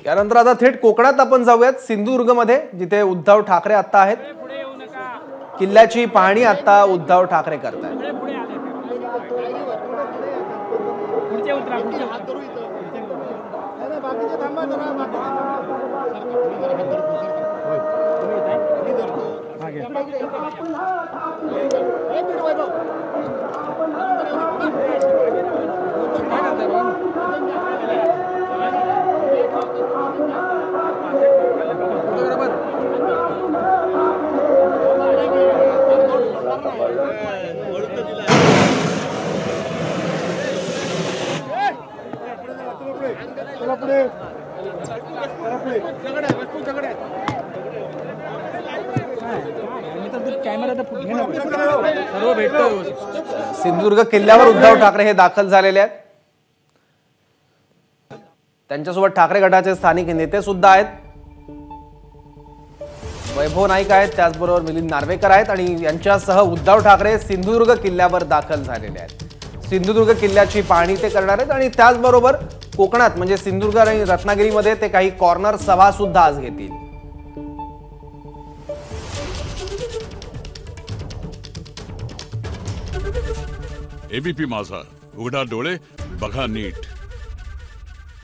यानंतर आता थेट कोकणात आपण जाऊयात, सिंधुदुर्गमध्ये, जिथे उद्धव ठाकरे आता आहेत। किल्ल्याची पाहणी आता उद्धव ठाकरे करतायत। सिंधुदुर्ग किल्ल्यावर उद्धव ठाकरे हे दाखल झालेले आहेत। त्यांच्यासोबत ठाकरे गटाचे स्थानिक नेते सुद्धा आहेत। वैभव नाईक आहेत, त्याचबरोबर मिलिंद नार्वेकर आहेत आणि यांच्यासह उद्धव ठाकरे सिंधुदुर्ग किल्ल्यावर दाखल झालेले आहेत। सिंधुदुर्ग किल्ल्याची पाहणी ते करणार आहेत आणि त्याचबरोबर कोकणात म्हणजे सिंधुदुर्ग आणि रत्नागिरीमध्ये ते काही कॉर्नर सभा सुद्धा आज घेतील। एबीपी माझा, उघडा डोळे बघा नीट।